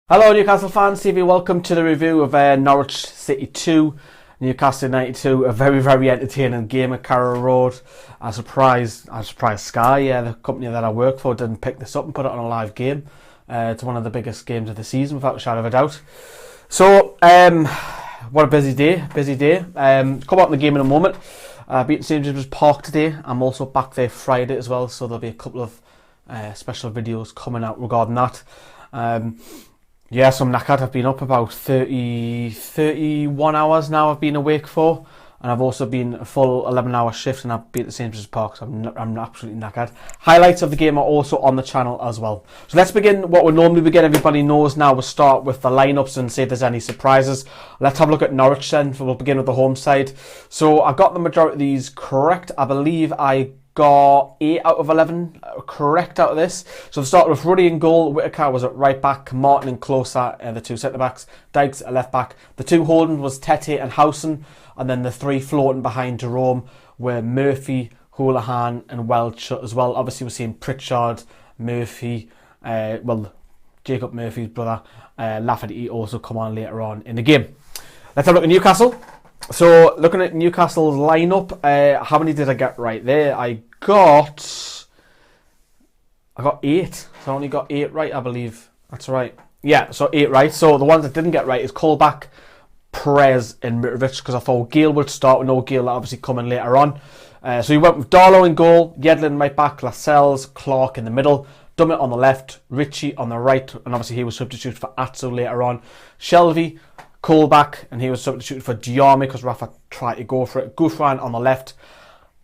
Hello Newcastle fans, CV, welcome to the review of Norwich City 2, Newcastle United 2, a very entertaining game at Carrow Road. I surprised Sky, the company that I work for, didn't pick this up and put it on a live game. It's one of the biggest games of the season without a shadow of a doubt. So, what a busy day. Come out in the game in a moment. Beating St James's Park today. I'm also back there Friday as well, so there'll be a couple of special videos coming out regarding that. Yeah, so I'm knackered. I've been up about 31 hours now I've been awake for. And I've also been a full 11-hour shift and I've been at the St James's Park, so I'm absolutely knackered. Highlights of the game are also on the channel as well. So let's begin what we normally begin. Everybody knows now. We'll start with the lineups and see if there's any surprises. Let's have a look at Norwich then. We'll begin with the home side. So I got the majority of these correct. I believe I got 8 out of 11 correct out of this. So to start with, Ruddy in goal, Whitaker was at right back, Martin and Klosar the two centre backs, Dykes at left back. The two holding was Tete and Howson, and then the three floating behind Jerome were Murphy, Houlihan and Welch as well. Obviously we're seeing Pritchard, Murphy, Jacob Murphy's brother, Lafferty also come on later on in the game. Let's have a look at Newcastle. So, looking at Newcastle's lineup, how many did I get right there? I got 8. So I only got 8 right, I believe. That's right. Yeah, so 8 right. So the ones that didn't get right is Colback, Perez and Mitrovic, because I thought Gale would start with no Gale obviously coming later on. So he went with Darlow in goal, Yedlin right back, Lascelles, Clark in the middle, Dummett on the left, Ritchie on the right, and obviously he was substituted for Atsu later on. Shelvey, Colback, and he was substituted for Diarmi because Rafa tried to go for it. Gouffran on the left.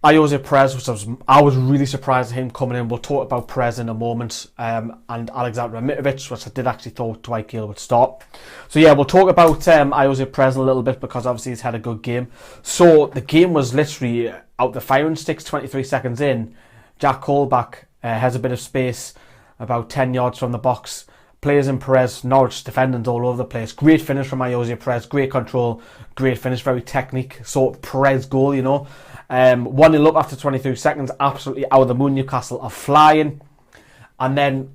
Ayoze Perez, which I was really surprised at him coming in. We'll talk about Perez in a moment. And Alexander Mitrovic, which I did actually thought Dwight Gale would start. So yeah, we'll talk about Ayoze Perez a little bit because obviously he's had a good game. So the game was literally out the firing sticks, 23 seconds in. Jack Colback has a bit of space, about 10 yards from the box. Players in Perez, Norwich defenders all over the place. Great finish from Ayoze Perez, great control, great finish, very technique. So Perez goal, 1-0 up after 23 seconds, absolutely out of the moon. Newcastle are flying. And then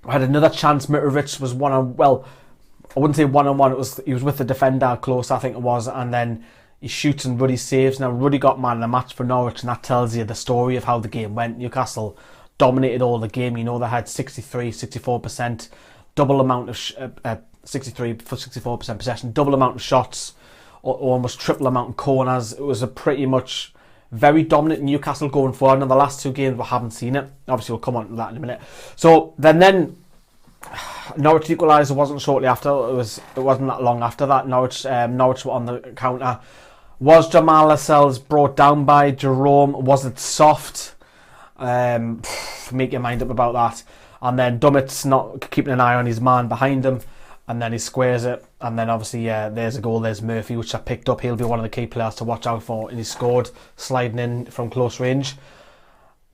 I had another chance. Mitrovic was I wouldn't say one-on-one, he was with the defender close, I think it was, and then he shoots and Ruddy saves. Now Ruddy got man of the match for Norwich, and that tells you the story of how the game went. Newcastle dominated all the game. They had 64%, double amount of 64% possession, double amount of shots, or almost triple amount of corners. It was a pretty much very dominant Newcastle going forward. In the last two games, we haven't seen it. Obviously, we'll come on to that in a minute. So then Norwich equalised. It wasn't shortly after. It wasn't that long after that. Norwich were on the counter. Was Jamal Lascelles brought down by Jerome? Was it soft? Make your mind up about that. And then Dummett's not keeping an eye on his man behind him, and then he squares it, and then obviously there's a goal. There's Murphy, which I picked up. He'll be one of the key players to watch out for, and he scored sliding in from close range.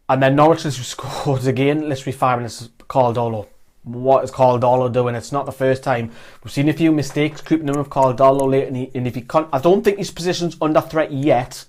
And then Norwich scored again, literally 5 minutes. Caldolo, what is Caldolo doing? It's not the first time. We've seen a few mistakes creeping in with Caldolo lately, and if he I don't think his position's under threat yet,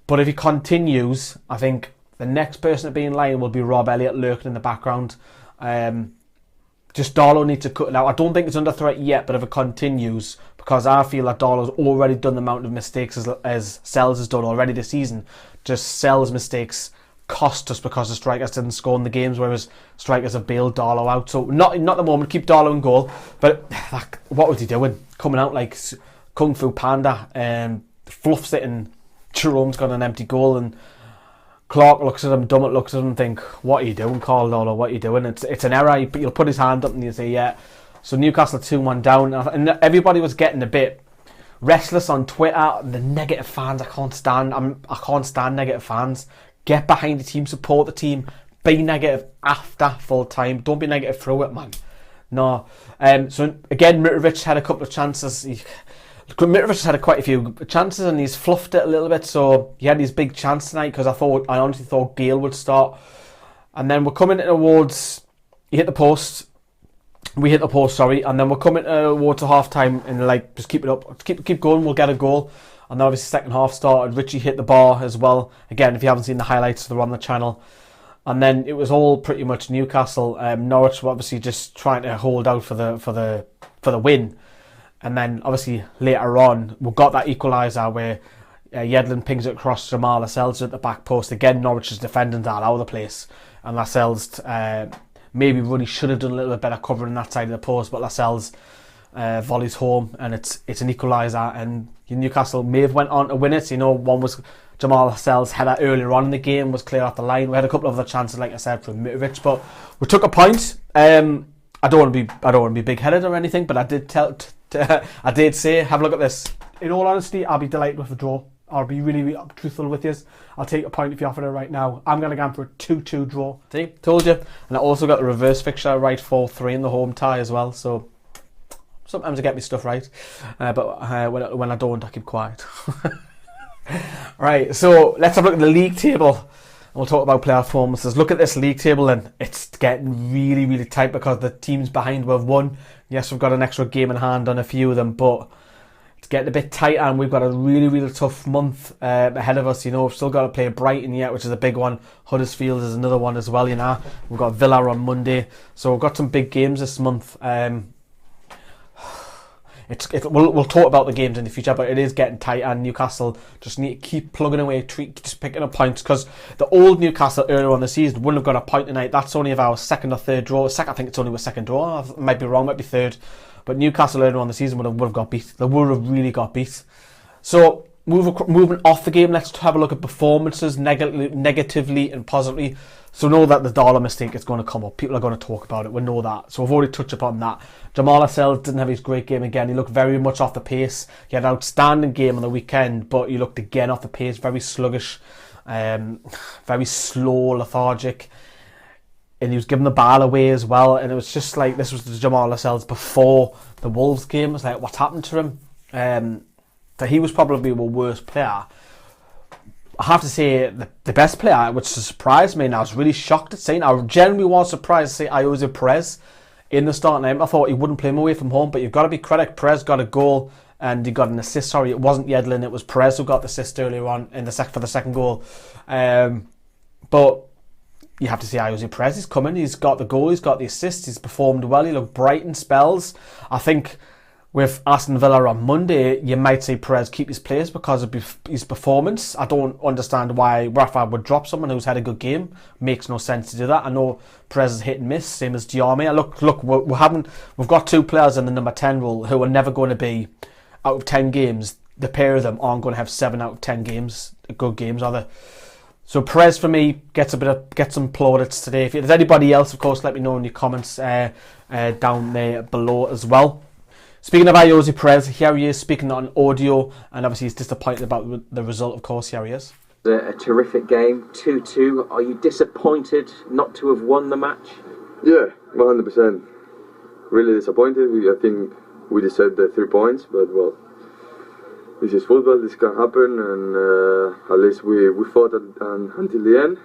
but if he continues, I think the next person to be in line will be Rob Elliott lurking in the background. Just Darlow needs to cut it out. I don't think it's under threat yet, but if it continues, because I feel that Darlow's already done the amount of mistakes as Sells has done already this season. Just Sells' mistakes cost us because the strikers didn't score in the games, whereas strikers have bailed Darlow out. So not the moment, keep Darlow in goal. But what was he doing? Coming out like Kung Fu Panda, fluffs it, and Jerome's got an empty goal, and Clark looks at him, Dummett looks at him and think, what are you doing, Caldolo? What are you doing? It's an error. You'll put his hand up and you say, yeah. So Newcastle 2-1 down. And everybody was getting a bit restless on Twitter. The negative fans, I can't stand negative fans. Get behind the team, support the team. Be negative after full time. Don't be negative through it, man. No. So again, Mitrovic had a couple of chances. Mitrovic has had quite a few chances and he's fluffed it a little bit, so he had his big chance tonight because I honestly thought Gale would start. And then we're coming towards, we hit the post, and then we're coming towards half time and just keep it up, keep going, we'll get a goal. And then obviously second half started, Ritchie hit the bar as well. Again, if you haven't seen the highlights, they're on the channel. And then it was all pretty much Newcastle. Norwich were obviously just trying to hold out for the win. And then obviously later on, we got that equaliser where Yedlin pings it across Jamal Lascelles at the back post. Again, Norwich's defending that all over the place. And Lascelles maybe really should have done a little bit better covering that side of the post, but Lascelles volleys home, and it's an equaliser. And Newcastle may have went on to win it. One was Jamal Lascelles' header earlier on in the game was clear off the line. We had a couple of other chances, like I said, from Mitrovic, but we took a point. I don't want to be big-headed or anything, but I did say, have a look at this. In all honesty, I'll be delighted with a draw. I'll be really, really truthful with you. I'll take a point if you offer it right now. I'm going to go for a 2-2 draw. See, told you. And I also got the reverse fixture right, 4-3 in the home tie as well. So sometimes I get my stuff right, but when I don't, I keep quiet. Right, so let's have a look at the league table. And we'll talk about player performances. Look at this league table, and it's getting really, really tight because the teams behind will have won. Yes, we've got an extra game in hand on a few of them, but it's getting a bit tighter, and we've got a really, really tough month ahead of us. We've still got to play Brighton yet, which is a big one. Huddersfield is another one as well. We've got Villa on Monday, so we've got some big games this month. We'll talk about the games in the future, but it is getting tight, and Newcastle just need to keep plugging away, just picking up points, because the old Newcastle earlier on the season wouldn't have got a point tonight. That's only of our second or third draw. I think it's only our second draw. I might be wrong, might be third. But Newcastle earlier on the season would have got beat. They would have really got beat. So moving off the game, let's have a look at performances, negatively and positively. So know that the dollar mistake is going to come up. People are going to talk about it. We know that. So we've already touched upon that. Jamal Lascelles didn't have his great game again. He looked very much off the pace. He had an outstanding game on the weekend, but he looked again off the pace, very sluggish, very slow, lethargic. And he was giving the ball away as well. And it was just like, this was the Jamal Lascelles before the Wolves game. It was like, what's happened to him? That he was probably the worst player. I have to say, the best player, which surprised me, and I was really shocked at seeing. I genuinely was surprised to see Ayoze Perez in the starting lineup. I thought he wouldn't play him away from home, but you've got to be credit. Perez got a goal and he got an assist. Sorry, it wasn't Yedlin, it was Perez who got the assist earlier on in for the second goal. But you have to say Ayoze Perez is coming. He's got the goal, he's got the assist, he's performed well, he looked bright in spells. I think with Aston Villa on Monday, you might see Perez keep his place because of his performance. I don't understand why Rafa would drop someone who's had a good game. Makes no sense to do that. I know Perez is hit and miss, same as Diame. Look, we've got two players in the number 10 role who are never going to be, out of 10 games, the pair of them aren't going to have 7 out of 10 games, good games, are they? So Perez for me gets some plaudits today. If there's anybody else, of course, let me know in your comments down there below as well. Speaking of Ayoze Perez, here he is speaking on audio, and obviously he's disappointed about the result, of course. Here he is. A terrific game, 2-2. Are you disappointed not to have won the match? Yeah, 100%. Really disappointed. I think we deserved the 3 points, but well, this is football, this can happen, and at least we fought until the end,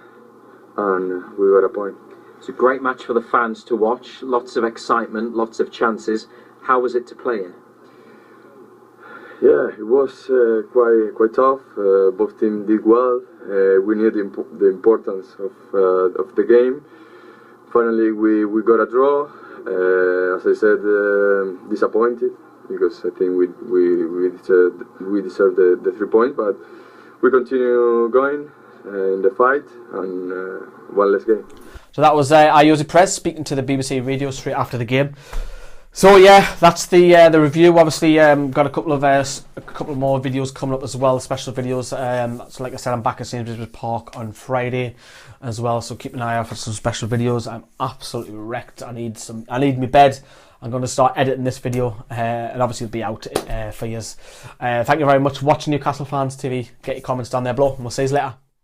and we got a point. It's a great match for the fans to watch, lots of excitement, lots of chances. How was it to play in? Yeah, it was quite tough. Both teams did well. We knew the importance of the game. Finally, we got a draw. As I said, disappointed because I think we deserved the 3 points, but we continue going in the fight, and one less game. So that was Ayoze Perez speaking to the BBC Radio straight after the game. So yeah, that's the review. Obviously, got a couple of more videos coming up as well, special videos. So like I said, I'm back at St James's Park on Friday as well. So keep an eye out for some special videos. I'm absolutely wrecked. I need my bed. I'm going to start editing this video, and obviously it'll be out for you. Thank you very much for watching Newcastle Fans TV. Get your comments down there below, and we'll see you later.